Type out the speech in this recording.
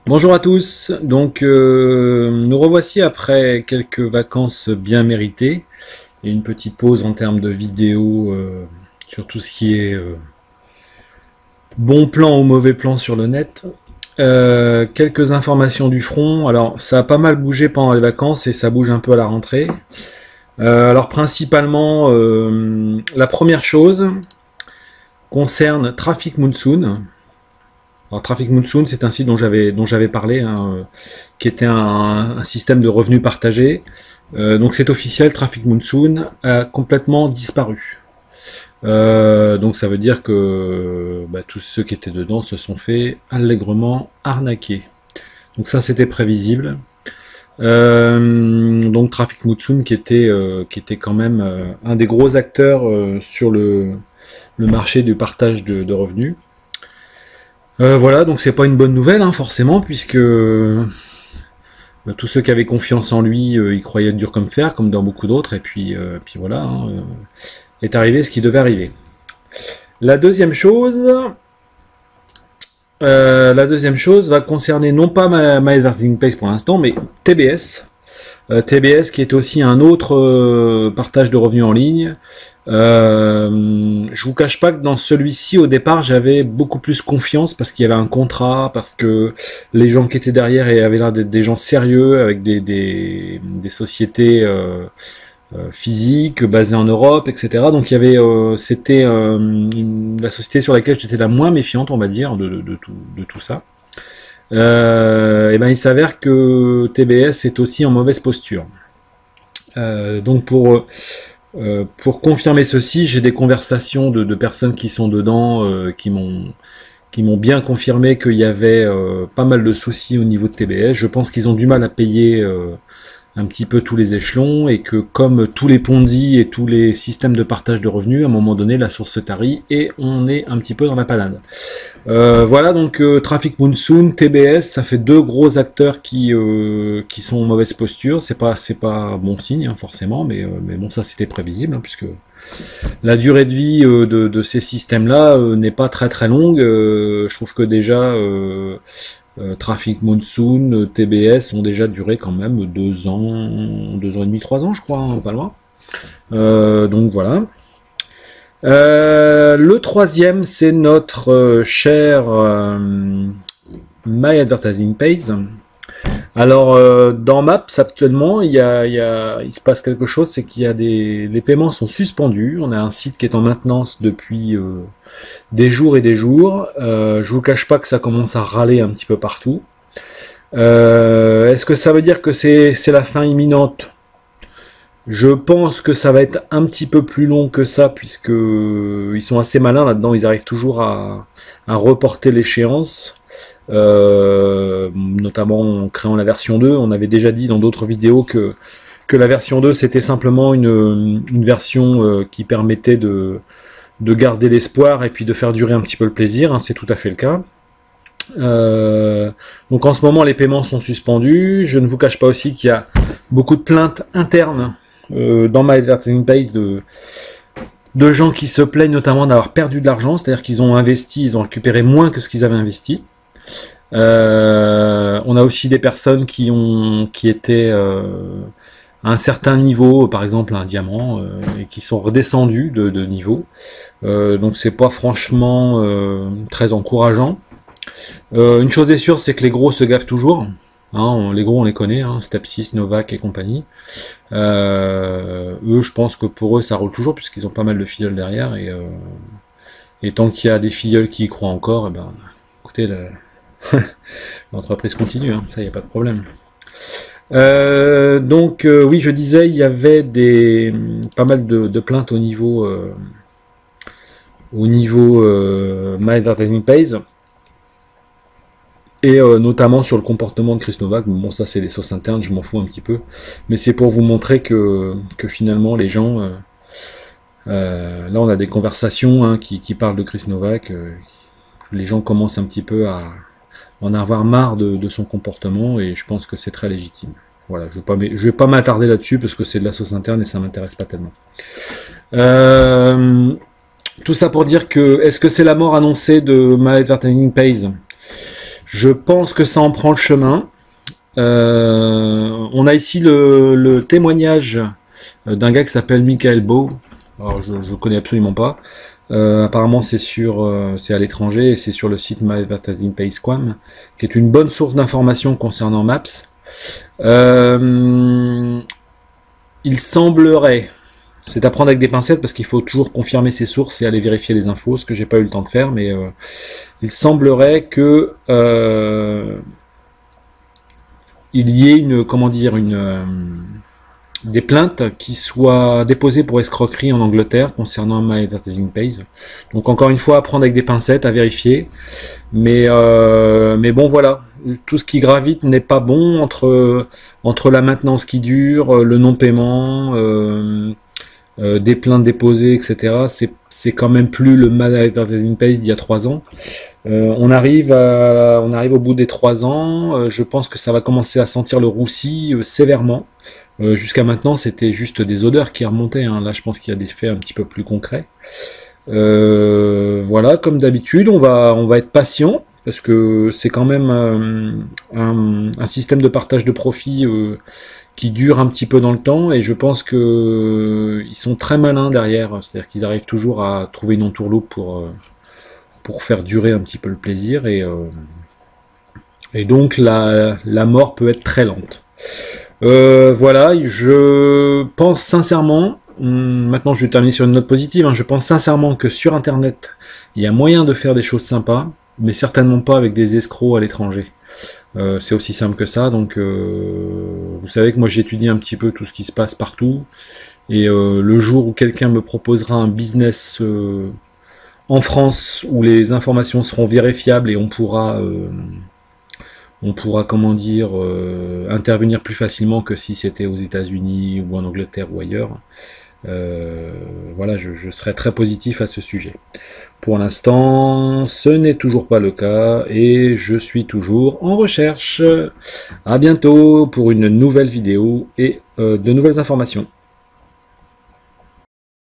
Bonjour à tous, donc nous revoici après quelques vacances bien méritées et une petite pause en termes de vidéos sur tout ce qui est bon plan ou mauvais plan sur le net. Quelques informations du front, alors ça a pas mal bougé pendant les vacances et ça bouge un peu à la rentrée. Alors principalement, la première chose concerne Traffic Monsoon. Alors Traffic Monsoon, c'est un site dont j'avais parlé, hein, qui était un système de revenus partagés. Donc c'est officiel, Traffic Monsoon a complètement disparu. Donc ça veut dire que tous ceux qui étaient dedans se sont fait allègrement arnaquer. Donc ça c'était prévisible. Donc Traffic Monsoon qui était quand même un des gros acteurs sur le marché du partage de revenus. Voilà, donc c'est pas une bonne nouvelle, hein, forcément, puisque tous ceux qui avaient confiance en lui, ils croyaient dur comme fer, comme dans beaucoup d'autres, et puis voilà, hein, est arrivé ce qui devait arriver. La deuxième chose va concerner non pas My Advertising Place pour l'instant, mais TBS. TBS qui est aussi un autre partage de revenus en ligne. Je vous cache pas que dans celui-ci au départ j'avais beaucoup plus confiance parce qu'il y avait un contrat, parce que les gens qui étaient derrière avaient l'air d'être des gens sérieux avec des sociétés physiques basées en Europe, etc. Donc il y avait c'était la société sur laquelle j'étais la moins méfiante, on va dire, de tout ça. Et ben il s'avère que TBS est aussi en mauvaise posture. Donc pour confirmer ceci, j'ai des conversations de personnes qui sont dedans, qui m'ont bien confirmé qu'il y avait pas mal de soucis au niveau de TBS. Je pense qu'ils ont du mal à payer un petit peu tous les échelons et que comme tous les Ponzi et tous les systèmes de partage de revenus, à un moment donné, la source se tarit et on est un petit peu dans la panade. Voilà, donc Traffic Monsoon, TBS, ça fait deux gros acteurs qui sont en mauvaise posture. C'est pas bon signe, hein, forcément, mais bon, ça c'était prévisible, hein, puisque la durée de vie de ces systèmes-là n'est pas très très longue. Je trouve que déjà Traffic Monsoon, TBS ont déjà duré quand même 2 ans, 2 ans et demi, 3 ans, je crois, hein, pas loin. Donc voilà. Le troisième, c'est notre cher My Advertising Pays. Alors dans Maps actuellement, il se passe quelque chose, c'est qu'il y a les paiements sont suspendus. On a un site qui est en maintenance depuis des jours et des jours. Je vous cache pas que ça commence à râler un petit peu partout. Est-ce que ça veut dire que c'est la fin imminente? Je pense que ça va être un petit peu plus long que ça, puisque ils sont assez malins là-dedans, ils arrivent toujours à reporter l'échéance, notamment en créant la version 2. On avait déjà dit dans d'autres vidéos que la version 2 c'était simplement une version qui permettait de garder l'espoir et puis de faire durer un petit peu le plaisir, hein, c'est tout à fait le cas. Donc en ce moment les paiements sont suspendus. Je ne vous cache pas aussi qu'il y a beaucoup de plaintes internes dans My Advertising Pays de gens qui se plaignent notamment d'avoir perdu de l'argent, c'est-à-dire qu'ils ont investi, ils ont récupéré moins que ce qu'ils avaient investi. On a aussi des personnes qui étaient à un certain niveau, par exemple un diamant, et qui sont redescendus de niveau. Donc c'est pas franchement très encourageant. Une chose est sûre, c'est que les gros se gavent toujours. Hein, les gros on les connaît, hein, Stepsys, Novak et compagnie. Eux, je pense que pour eux ça roule toujours puisqu'ils ont pas mal de filleuls derrière et tant qu'il y a des filleuls qui y croient encore, écoutez, l'entreprise continue, hein, ça y a pas de problème. Donc oui, je disais, il y avait pas mal de plaintes au niveau My Advertising Pays. Et notamment sur le comportement de Chris Novak. Bon, ça c'est des sauces internes, je m'en fous un petit peu, mais c'est pour vous montrer que finalement les gens là on a des conversations, hein, qui parlent de Chris Novak, les gens commencent un petit peu à en avoir marre de son comportement et je pense que c'est très légitime. Voilà, je vais pas m'attarder là-dessus parce que c'est de la sauce interne et ça m'intéresse pas tellement. Tout ça pour dire que est-ce que c'est la mort annoncée de My Advertising Pays? Je pense que ça en prend le chemin. On a ici le témoignage d'un gars qui s'appelle Michael Beau. Alors je connais absolument pas. Apparemment c'est à l'étranger et c'est sur le site myadvertisingpage.com, qui est une bonne source d'informations concernant Maps. Il semblerait, c'est à prendre avec des pincettes parce qu'il faut toujours confirmer ses sources et aller vérifier les infos, ce que j'ai pas eu le temps de faire, mais il semblerait que il y ait des plaintes qui soient déposées pour escroquerie en Angleterre concernant myadvertisingpage. Donc encore une fois, à prendre avec des pincettes, à vérifier. Mais bon, voilà. Tout ce qui gravite n'est pas bon entre la maintenance qui dure, le non-paiement, des plaintes déposées, etc. C'est quand même plus le myadvertisingpage d'il y a 3 ans. On arrive au bout des 3 ans. Je pense que ça va commencer à sentir le roussi sévèrement. Jusqu'à maintenant, c'était juste des odeurs qui remontaient. Hein. Là, je pense qu'il y a des faits un petit peu plus concrets. Voilà, comme d'habitude, on va être patient parce que c'est quand même un système de partage de profit qui dure un petit peu dans le temps, et je pense que ils sont très malins derrière. C'est-à-dire qu'ils arrivent toujours à trouver une entourloupe pour faire durer un petit peu le plaisir, et donc la mort peut être très lente. Voilà, je pense sincèrement, maintenant je vais terminer sur une note positive, hein, je pense sincèrement que sur internet il y a moyen de faire des choses sympas, mais certainement pas avec des escrocs à l'étranger. C'est aussi simple que ça. Donc vous savez que moi j'étudie un petit peu tout ce qui se passe partout, et le jour où quelqu'un me proposera un business en France où les informations seront vérifiables et on pourra comment dire, intervenir plus facilement que si c'était aux États-Unis ou en Angleterre ou ailleurs. Voilà, je serai très positif à ce sujet. Pour l'instant, ce n'est toujours pas le cas et je suis toujours en recherche. À bientôt pour une nouvelle vidéo et de nouvelles informations.